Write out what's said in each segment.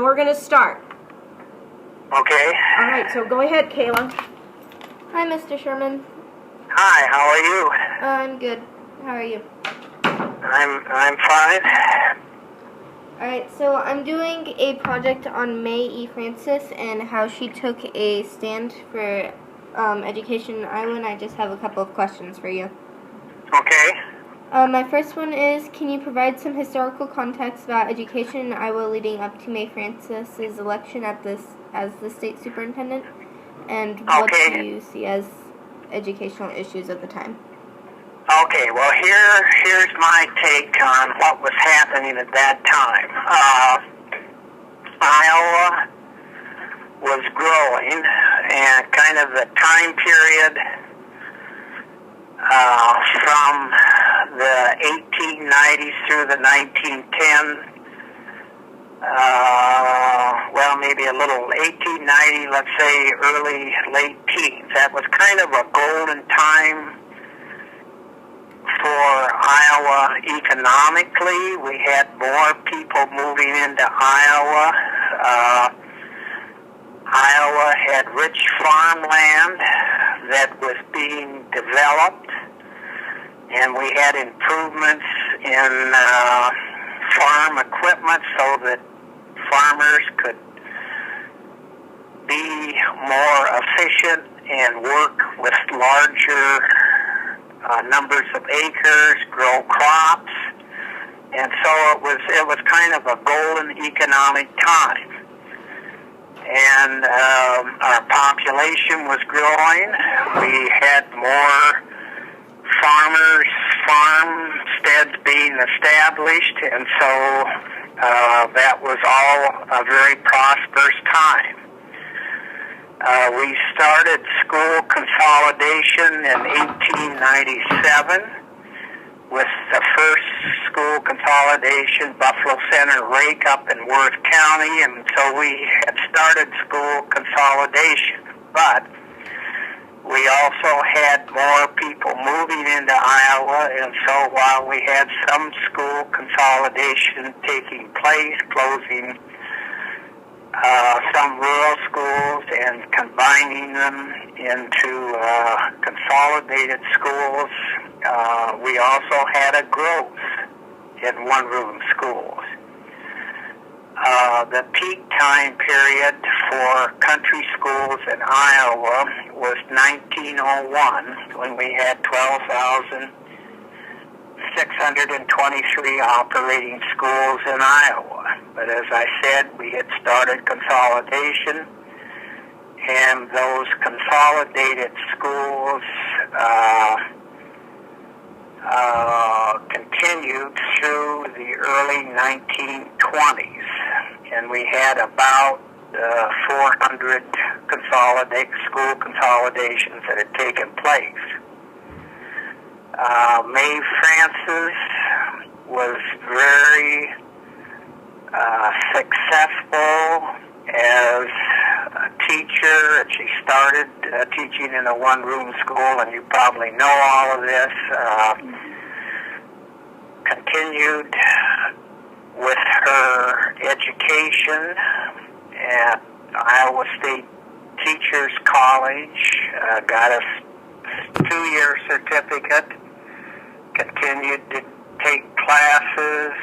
we're going to start. Okay. All right, so go ahead, Kayla. Hi, Mr. Sherman. Hi, how are you? I'm good. How are you? I'm fine. Alright, so I'm doing a project on Mae E. Francis and how she took a stand for education in Iowa, and I just have a couple of questions for you. Okay. My first one is, can you provide some historical context about education in Iowa leading up to Mae Francis's election as the state superintendent? And what do you see as educational issues at the time? Okay, well here's my take on what was happening at that time. Iowa was growing, and kind of the time period from the 1890s through the 1910s, well, maybe a little 1890, let's say late teens. That was kind of a golden time for Iowa economically. We had more people moving into Iowa. Iowa had rich farmland that was being developed, and we had improvements in farm equipment so that farmers could be more efficient and work with larger numbers of acres, grow crops, and so it was kind of a golden economic time. And our population was growing. We had more farmsteads being established, and so that was all a very prosperous time. We started school consolidation in 1897 with the first school consolidation, Buffalo Center Rake up in Worth County, and so we had started school consolidation. But we also had more people moving into Iowa, and so while we had some school consolidation taking place, closing some rural schools and combining them into consolidated schools, we also had a growth in one-room schools. The peak time period for country schools in Iowa was 1901, when we had 12,623 operating schools in Iowa. But as I said, we had started consolidation, and those consolidated schools continued through the early 1920s, and we had about 400 school consolidations that had taken place. Mae Francis was very successful as a teacher. She started teaching in a one-room school, and you probably know all of this. Continued with her education at Iowa State Teachers College, got a 2-year certificate, continued to take classes,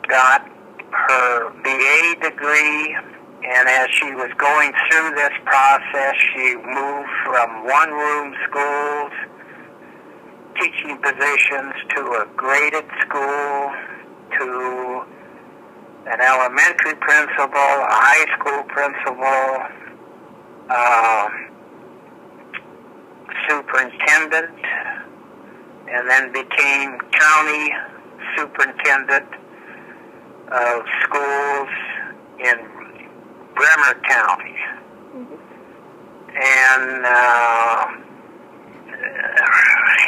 got her BA degree, and as she was going through this process, she moved from one-room schools, teaching positions, to a graded school, to an elementary principal, a high school principal, superintendent, and then became county superintendent of schools in Bremer County. And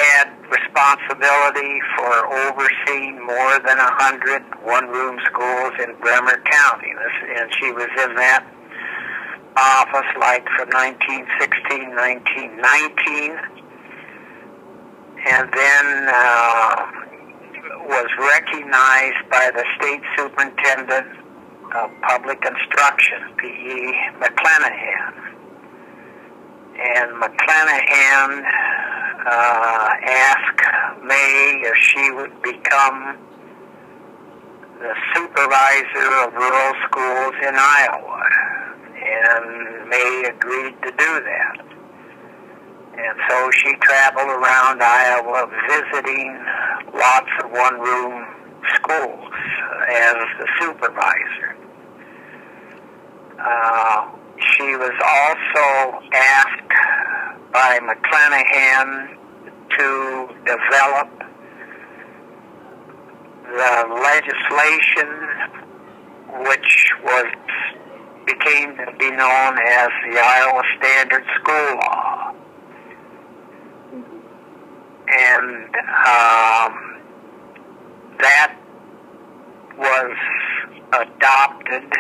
had responsibility for overseeing more than 100 one-room schools in Bremer County. And she was in that office like from 1916, 1919. And then was recognized by the state superintendent of Public Instruction, P.E. McClanahan. And McClanahan asked May if she would become the supervisor of rural schools in Iowa. And May agreed to do that. And so she traveled around Iowa visiting lots of one-room schools as the supervisor. She was also asked by McClanahan to develop the legislation which became to be known as the Iowa Standard School Law. And that was adopted,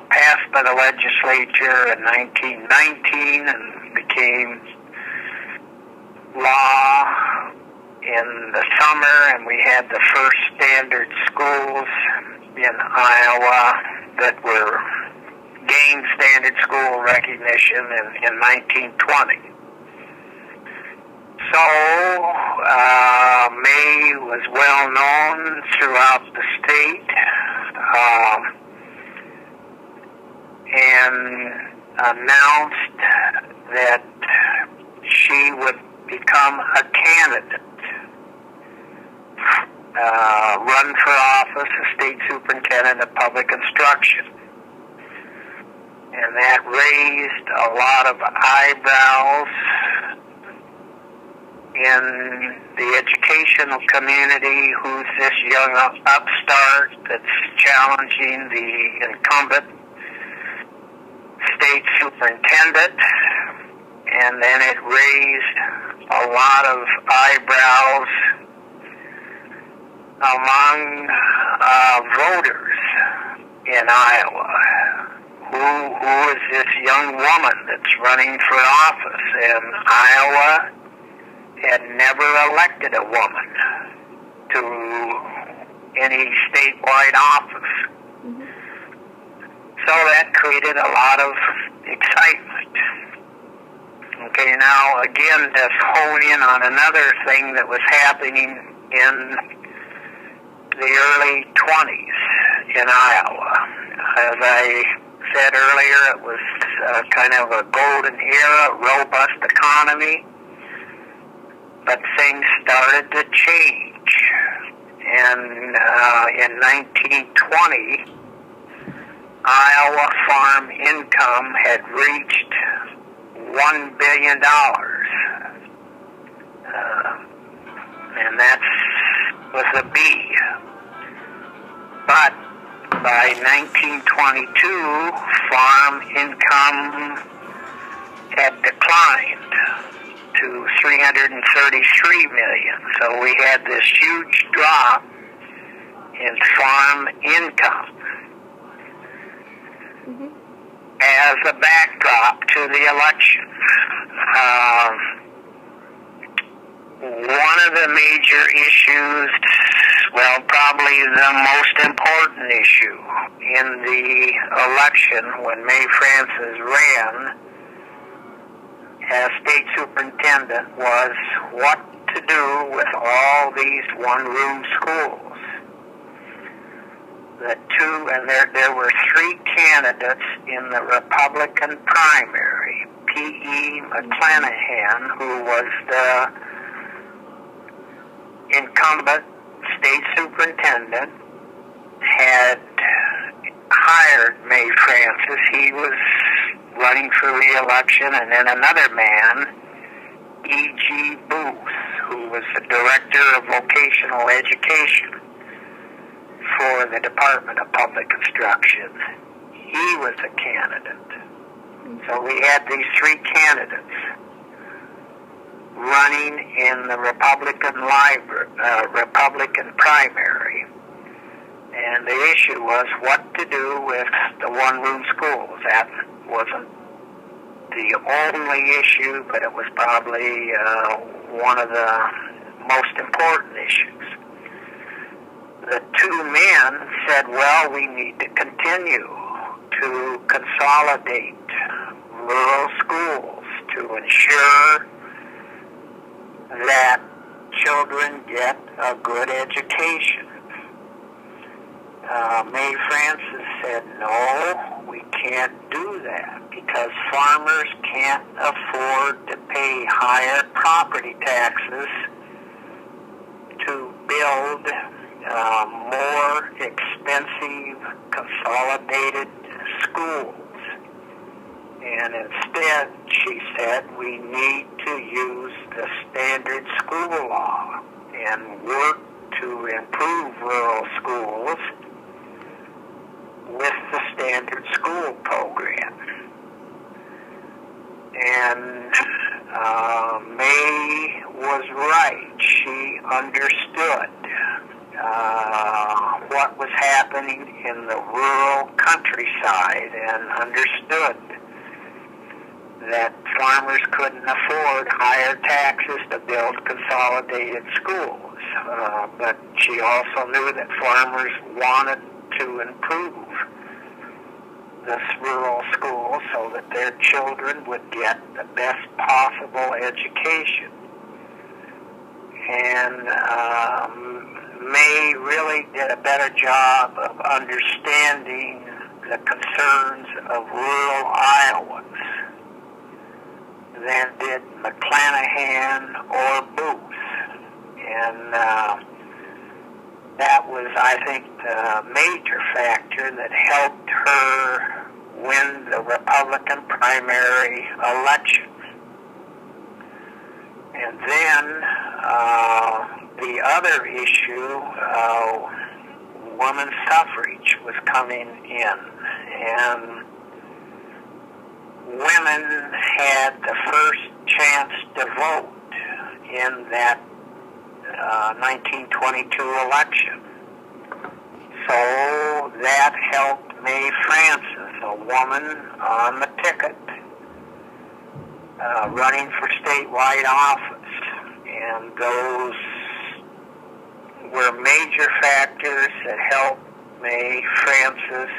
passed by the legislature in 1919 and became law in the summer, and we had the first standard schools in Iowa that were gained standard school recognition in 1920. So, May was well known throughout the state, and announced that she would become a candidate, run for office as state superintendent of public instruction. And that raised a lot of eyebrows in the educational community. Who's this young upstart that's challenging the incumbent state superintendent? And then it raised a lot of eyebrows among voters in Iowa. Who is this young woman that's running for office? And Iowa had never elected a woman to any statewide office. Mm-hmm. So that created a lot of excitement. Okay, now again, let's hone in on another thing that was happening in the early 20s in Iowa. As I said earlier, it was kind of a golden era, robust economy. But things started to change. And in 1920, Iowa farm income had reached $1 billion. And that was a B. But by 1922, farm income had declined to 333 million. So we had this huge drop in farm income. Mm-hmm. As a backdrop to the election. One of the major issues, well, probably the most important issue in the election when May Francis ran as state superintendent, was what to do with all these one-room schools. There were three candidates in the Republican primary. P.E. McClanahan, who was the incumbent state superintendent, had hired May Francis. He was running for re-election, and then another man, E.G. Booth, who was the director of vocational education for the Department of Public Instruction. He was a candidate. So we had these three candidates running in the Republican primary. And the issue was what to do with the one-room schools. That wasn't the only issue, but it was probably one of the most important issues. the two men said, well, we need to continue to consolidate rural schools to ensure that children get a good education. May Francis said, no, we can't do that because farmers can't afford to pay higher property taxes to build more expensive consolidated schools. And instead, she said, we need to use the standard school law and work to improve rural schools with the standard school program. And May was right. She understood what was happening in the rural countryside and understood that farmers couldn't afford higher taxes to build consolidated schools. But she also knew that farmers wanted to improve this rural school so that their children would get the best possible education. And May really did a better job of understanding the concerns of rural Iowans than did McClanahan or Booth. And that was, I think, the major factor that helped her win the Republican primary election. And then the other issue, women's suffrage, was coming in. And women had the first chance to vote in that 1922 election. So that helped May Francis, a woman on the ticket, running for statewide office. And those were major factors that helped May Francis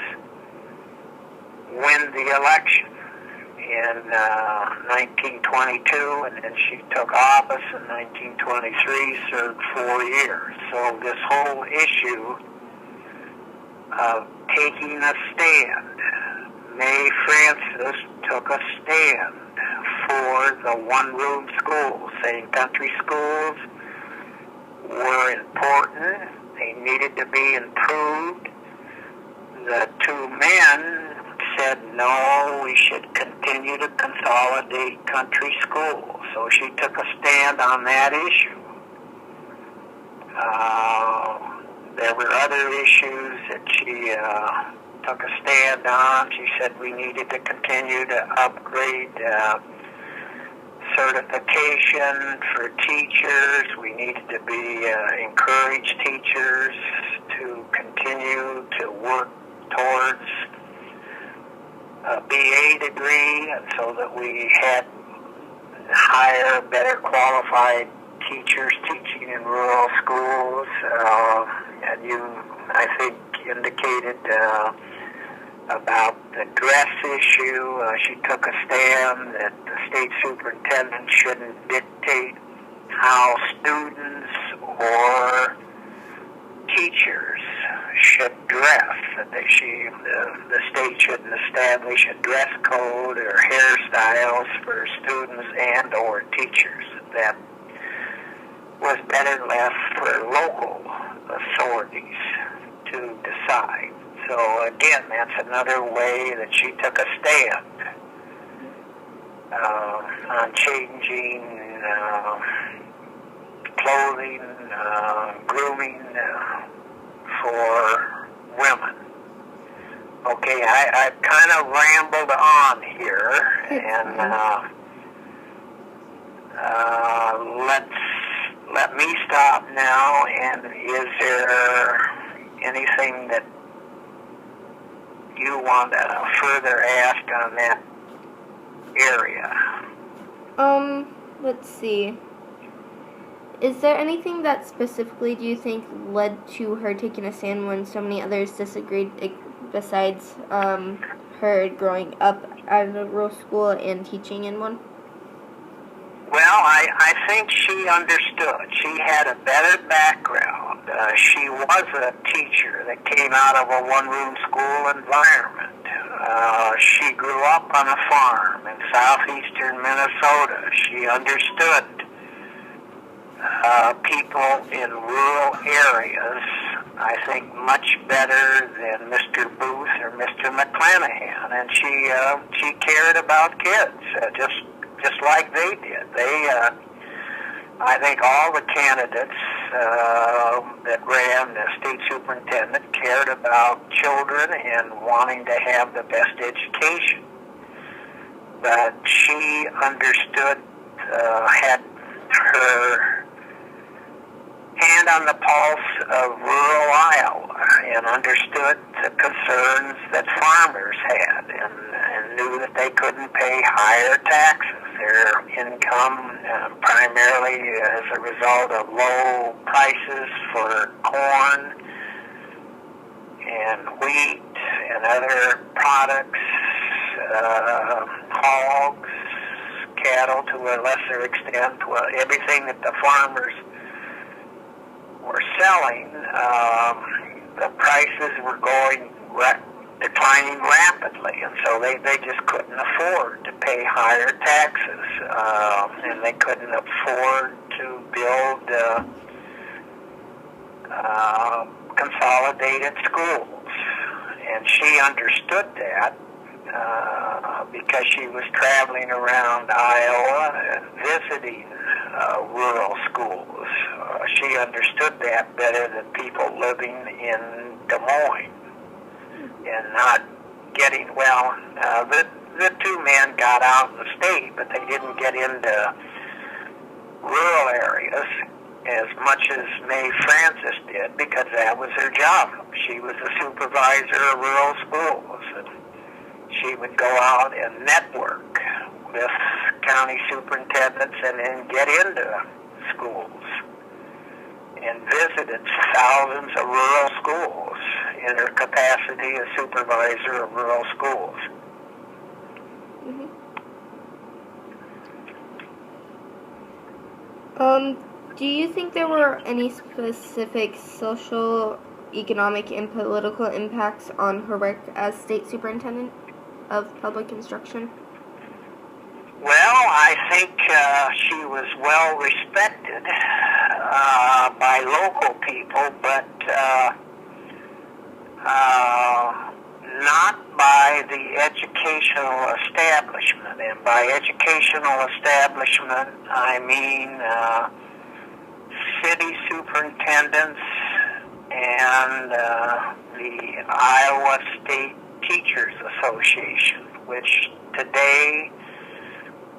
win the election in 1922, and then she took office in 1923, served 4 years. So this whole issue of taking a stand, May Francis took a stand for the one-room schools, saying country schools were important, they needed to be improved. The two men said, no, we should continue to consolidate country schools. So she took a stand on that issue. There were other issues that she took a stand on. She said we needed to continue to upgrade certification for teachers. We needed to encourage teachers to continue to work towards a BA degree so that we had higher, better qualified teachers teaching in rural schools. And you, I think, indicated about the dress issue. She took a stand that the state superintendent shouldn't dictate how students or teachers should dress, that the state shouldn't establish a dress code or hairstyles for students and or teachers. That was better left for local authorities to decide. So again, that's another way that she took a stand on changing clothing, grooming for women. Okay, I've kind of rambled on here, and let me stop now. And is there anything that you want to further ask on that area? Let's see. Is there anything that specifically do you think led to her taking a stand when so many others disagreed, besides her growing up at a rural school and teaching in one? Well, I think she understood. She had a better background. She was a teacher that came out of a one-room school environment. She grew up on a farm in southeastern Minnesota. She understood people in rural areas, I think, much better than Mr. Booth or Mr. McClanahan, and she cared about kids just like they did. I think all the candidates that ran as state superintendent cared about children and wanting to have the best education. But she understood, had her hand on the pulse of rural Iowa and understood the concerns that farmers had and knew that they couldn't pay higher taxes. Their income, primarily as a result of low prices for corn and wheat and other products, hogs, cattle to a lesser extent, everything that the farmers were selling, the prices were declining rapidly, and so they just couldn't afford to pay higher taxes, and they couldn't afford to build consolidated schools. And she understood that because she was traveling around Iowa and visiting rural schools. She understood that better than people living in Des Moines and not getting, the two men got out in the state, but they didn't get into rural areas as much as Mae Francis did because that was her job. She was a supervisor of rural schools, and she would go out and network with county superintendents and then get into schools and visited thousands of rural schools in her capacity as supervisor of rural schools. Do you think there were any specific social, economic, and political impacts on her work as state superintendent of public instruction? Well, I think she was well respected by local people, but not by the educational establishment. And by educational establishment, I mean city superintendents and the Iowa State Teachers Association, which today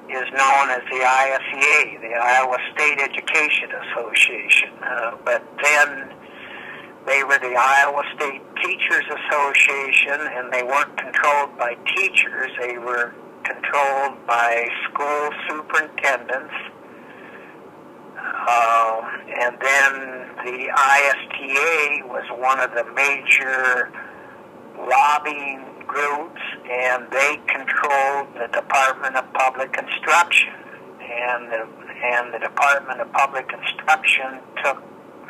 is known as the ISEA, the Iowa State Education Association. But then they were the Iowa State Teachers Association, and they weren't controlled by teachers. They were controlled by school superintendents. And then the ISTA was one of the major lobbying groups, and they controlled the Department of Public Instruction. And the Department of Public Instruction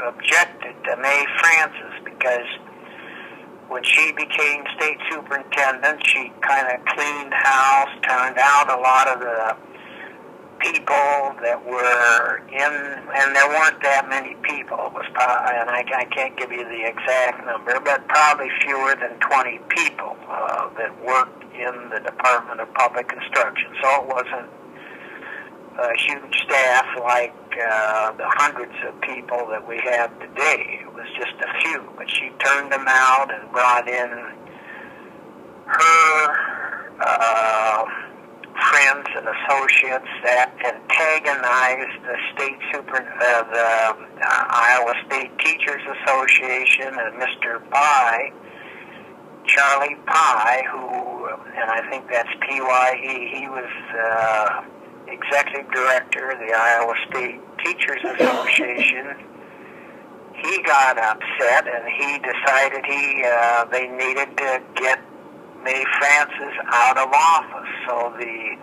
objected to Mae Francis because when she became state superintendent, she kind of cleaned house, turned out a lot of the people that were in, and there weren't that many people. It was probably, and I can't give you the exact number, but probably fewer than 20 people that worked in the Department of Public Instruction. So it wasn't a huge staff like the hundreds of people that we have today. It was just a few, but she turned them out and brought in her friends and associates that antagonized the Iowa State Teachers Association and Mr. Pye, Charlie Pye, who, and I think that's P-Y-E, he was executive director of the Iowa State Teachers Association, he got upset and he decided they needed to get May Francis out of office so the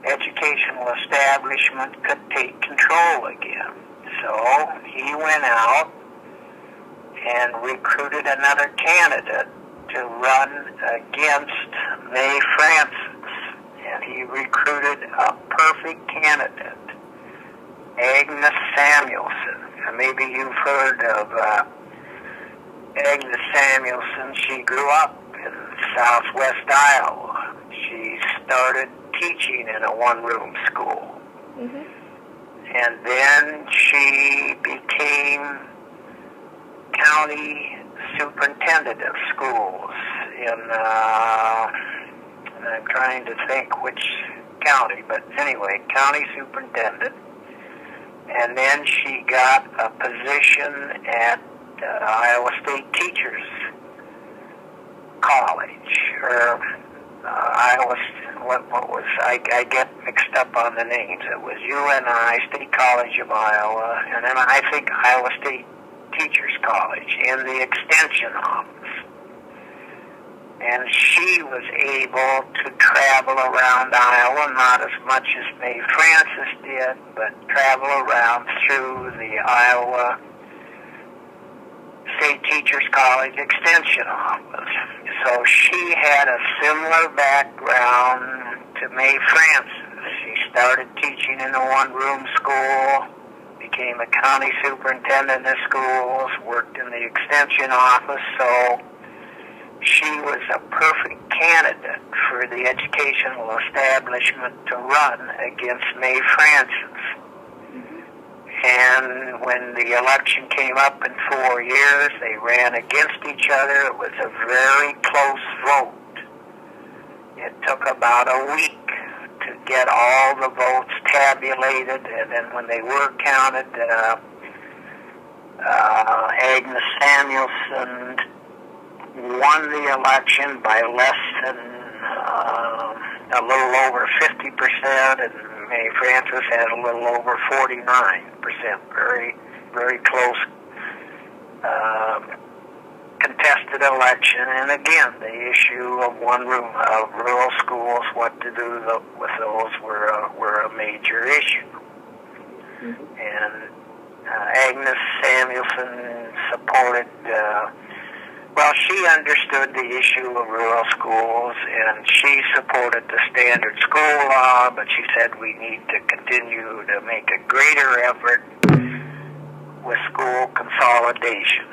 educational establishment could take control again. So he went out and recruited another candidate to run against May Francis. And he recruited a perfect candidate, Agnes Samuelson. And maybe you've heard of Agnes Samuelson. She grew up in southwest Iowa. She started teaching in a one-room school. Mhm. And then she became county superintendent of schools in, I'm trying to think which county, but anyway, county superintendent. And then she got a position at Iowa State Teachers College, or Iowa, what was, I get mixed up on the names. It was UNI, State College of Iowa, and then I think Iowa State Teachers College in the extension office. And she was able to travel around Iowa, not as much as May Francis did, but travel around through the Iowa State Teachers College extension office. So she had a similar background to May Francis. She started teaching in a one-room school, became a county superintendent of schools, worked in the extension office, so she was a perfect candidate for the educational establishment to run against May Francis. And when the election came up in 4 years, they ran against each other. It was a very close vote. It took about a week to get all the votes tabulated, and then when they were counted, Agnes Samuelson won the election by less than a little over 50%, and May Francis had a little over 49%. Very, very close contested election. And again, the issue of one-room rural schools, what to do with those, were a major issue. Mm-hmm. And Agnes Samuelson supported. Well, she understood the issue of rural schools, and she supported the standard school law, but she said we need to continue to make a greater effort with school consolidation.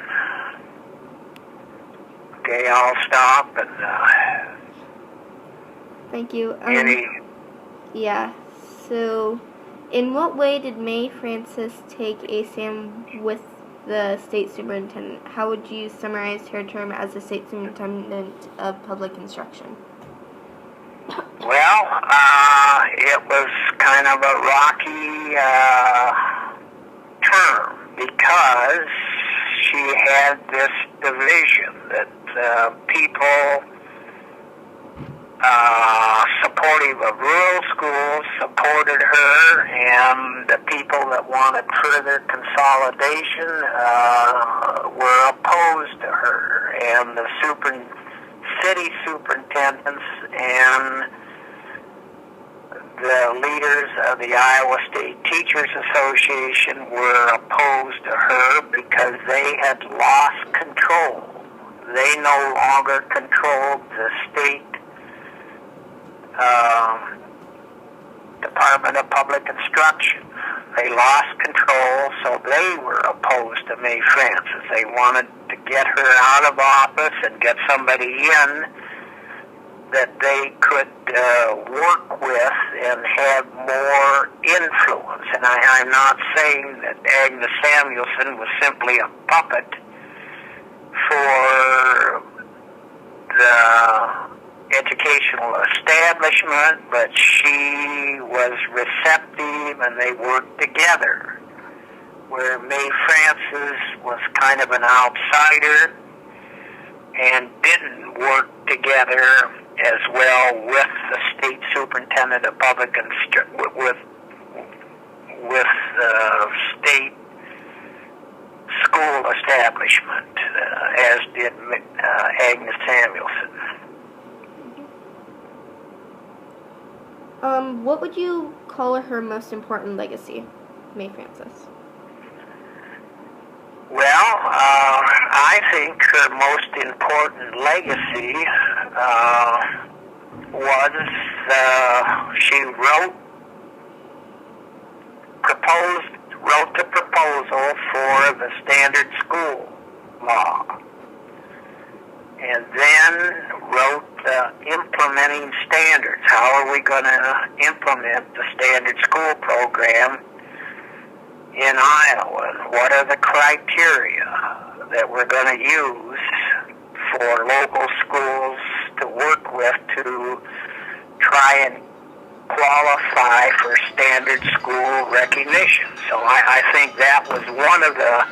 Okay, I'll stop and... Thank you. Any... Yeah, so in what way did May Francis take a stand with the state superintendent? How would you summarize her term as the state superintendent of public instruction? Well, it was kind of a rocky term because she had this division that people supportive of rural schools supported her, and the people that wanted further consolidation were opposed to her. And the city superintendents and the leaders of the Iowa State Teachers Association were opposed to her because they had lost control. They no longer controlled the state Department of Public Instruction. They lost control, so they were opposed to May Francis. They wanted to get her out of office and get somebody in that they could work with and have more influence. And I'm not saying that Agnes Samuelson was simply a puppet for the educational establishment, but she was receptive and they worked together. Where May Francis was kind of an outsider and didn't work together as well with the state superintendent of public instruction, with the state school establishment, as did Agnes Samuelson. What would you call her most important legacy, May Frances? Well, I think her most important legacy was she wrote the proposal for the standard school law, and then wrote the implementing standards. How are we going to implement the standard school program in Iowa? What are the criteria that we're going to use for local schools to work with to try and qualify for standard school recognition? So I think that was one of the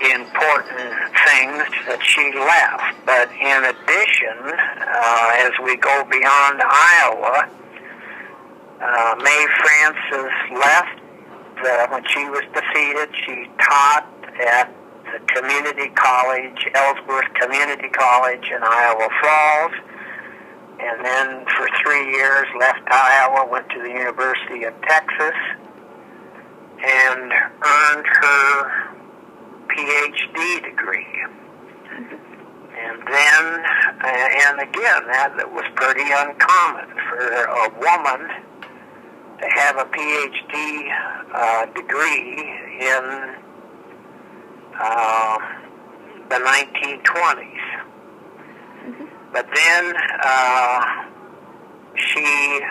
important things that she left. But in addition, as we go beyond Iowa, May Frances left when she was defeated. She taught at the community college, Ellsworth Community College in Iowa Falls, and then for 3 years left Iowa, went to the University of Texas, and earned her PhD degree. And then, and again, that was pretty uncommon for a woman to have a PhD degree in the 1920s. But then she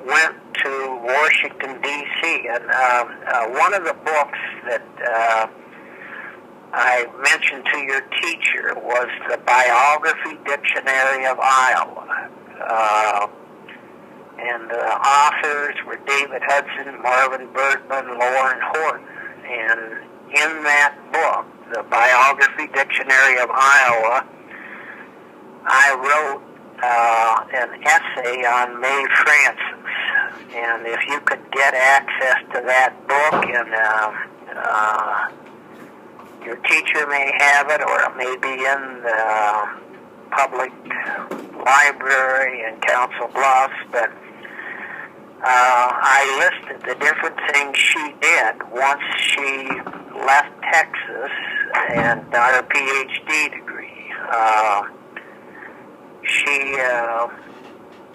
went to Washington, D.C., and one of the books that I mentioned to your teacher was the Biography Dictionary of Iowa. And the authors were David Hudson, Marvin Bergman, Lauren Horton. And in that book, the Biography Dictionary of Iowa, I wrote an essay on May Frances. And if you could get access to that book, and your teacher may have it, or it may be in the public library in Council Bluffs, but I listed the different things she did once she left Texas and got her PhD degree. She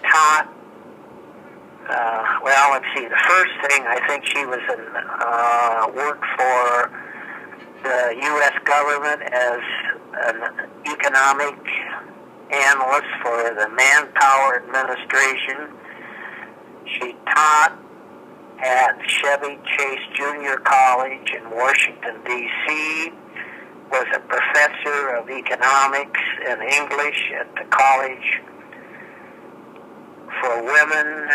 taught, well, let's see, the first thing, I think she was worked for the U.S. government as an economic analyst for the Manpower Administration. She taught at Chevy Chase Junior College in Washington, D.C., was a professor of economics and English at the College for Women.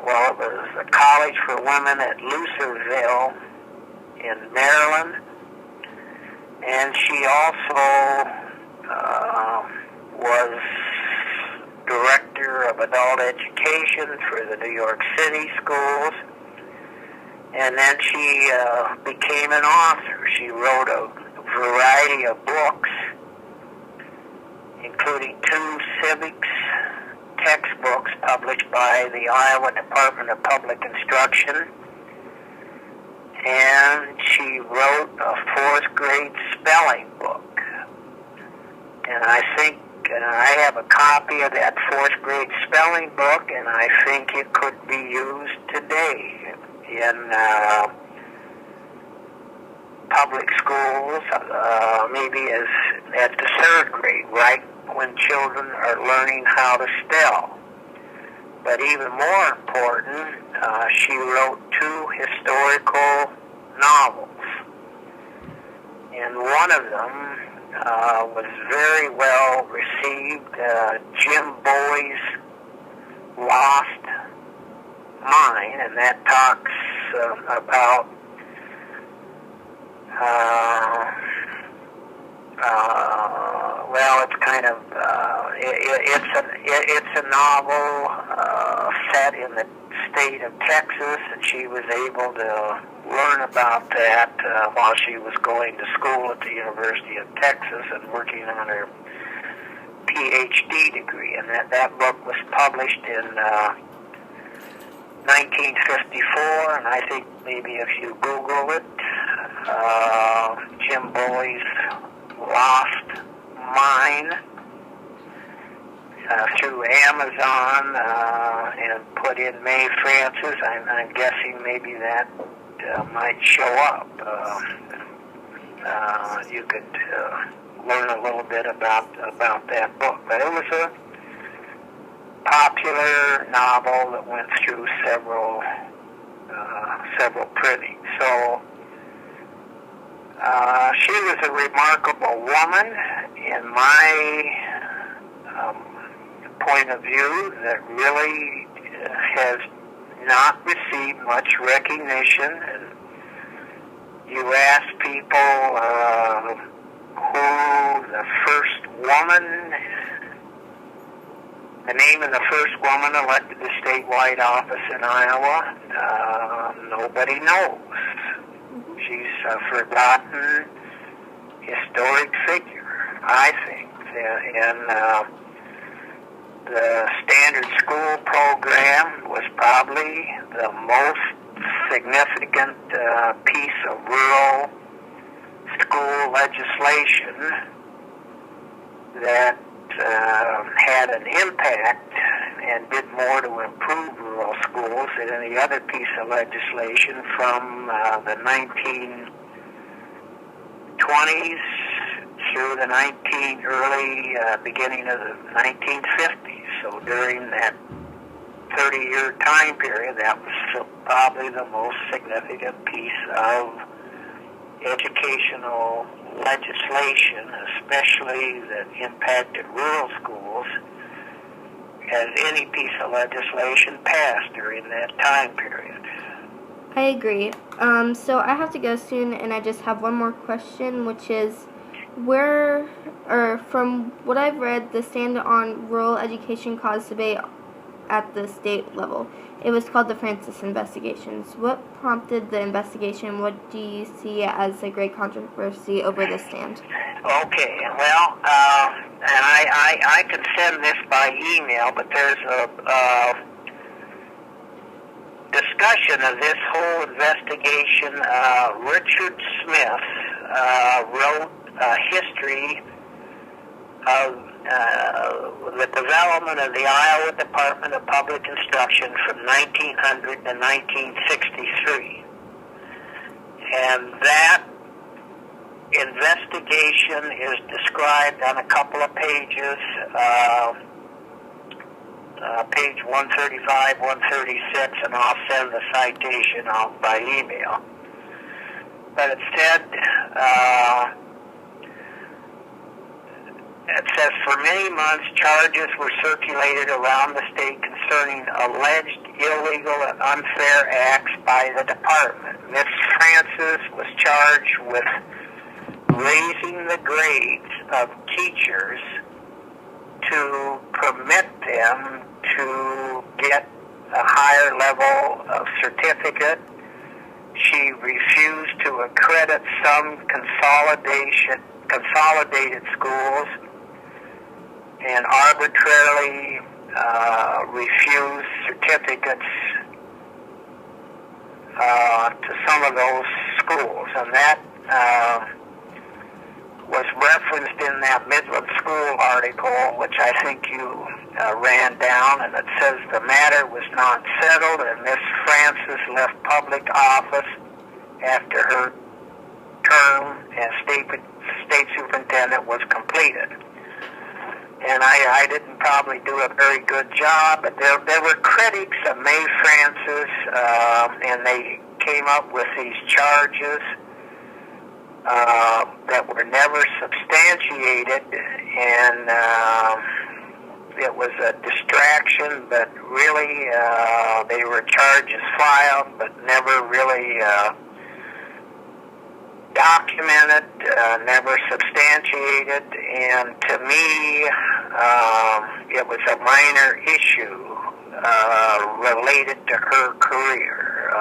Well, it was the College for Women at Lucerville in Maryland. And she also was director of adult education for the New York City schools. And then she became an author. She wrote a variety of books, including 2 civics textbooks published by the Iowa Department of Public Instruction. And she wrote a 4th grade spelling book. And I think I have a copy of that 4th grade spelling book, and I think it could be used today in public schools, maybe as at the 3rd grade, right when children are learning how to spell. But even more important, she wrote 2 historical novels. And one of them was very well received, Jim Bowie's Lost Mine, and that talks about well, it's kind of it's a novel set in the state of Texas, and she was able to learn about that while she was going to school at the University of Texas and working on her PhD degree. And that book was published in 1954, and I think maybe if you Google it, Jim Bully's Lost Mine, through Amazon, and put in May Francis, I'm guessing maybe that might show up. You could learn a little bit about that book. But it was a popular novel that went through several printings. So she was a remarkable woman in my point of view that really has not received much recognition. And you ask people who the first woman, the name of the first woman elected to statewide office in Iowa, nobody knows. She's a forgotten historic figure, I think. And the standard school program was probably the most significant piece of rural school legislation that had an impact and did more to improve rural schools than any other piece of legislation from the 1920s through the beginning of the 1950s. So during that 30-year time period, that was probably the most significant piece of educational legislation, especially that impacted rural schools, as any piece of legislation passed during that time period. I agree. So I have to go soon, and I just have one more question, which is, from what I've read, the Stand on Rural Education caused debate at the state level. It was called the Francis Investigations. What prompted the investigation? What do you see as a great controversy over the stand? Okay, well, and I can send this by email, but there's a discussion of this whole investigation. Richard Smith wrote a history of the development of the Iowa Department of Public Instruction from 1900 to 1963. And that investigation is described on a couple of pages, page 135, 136, and I'll send the citation out by email. But it says, for many months, charges were circulated around the state concerning alleged illegal and unfair acts by the department. Miss Francis was charged with raising the grades of teachers to permit them to get a higher level of certificate. She refused to accredit some consolidated schools and arbitrarily refused certificates to some of those schools. And that was referenced in that Midland School article, which I think you ran down, and it says the matter was not settled, and Miss Francis left public office after her term as state superintendent was completed. And I didn't probably do a very good job, but there were critics of May Francis, and they came up with these charges that were never substantiated, and it was a distraction, but really they were charges filed, but never really documented, never substantiated, and to me, it was a minor issue related to her career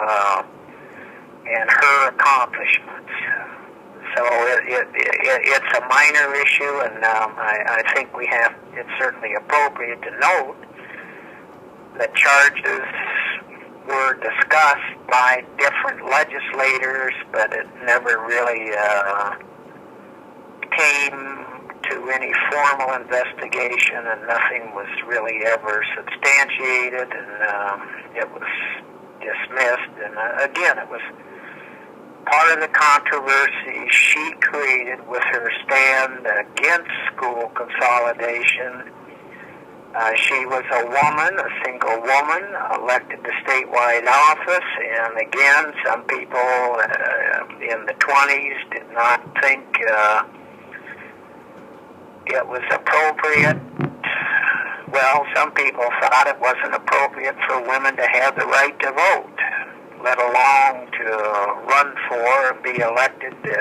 and her accomplishments. So it's a minor issue, and I think it's certainly appropriate to note that charges were discussed by different legislators, but it never really came to any formal investigation, and nothing was really ever substantiated, and it was dismissed. And again, it was part of the controversy she created with her stand against school consolidation. She was a woman, a single woman, elected to statewide office, and again, some people in the 20s did not think it was appropriate. Well, some people thought it wasn't appropriate for women to have the right to vote, let alone to run for and be elected to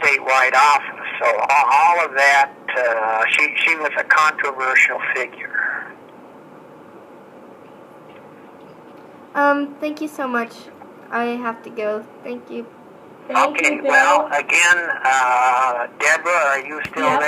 statewide office. So all of that, she was a controversial figure. Thank you so much. I have to go. Thank you. Thank Okay, you, Bill. well, again, Deborah, are you still Yep. there?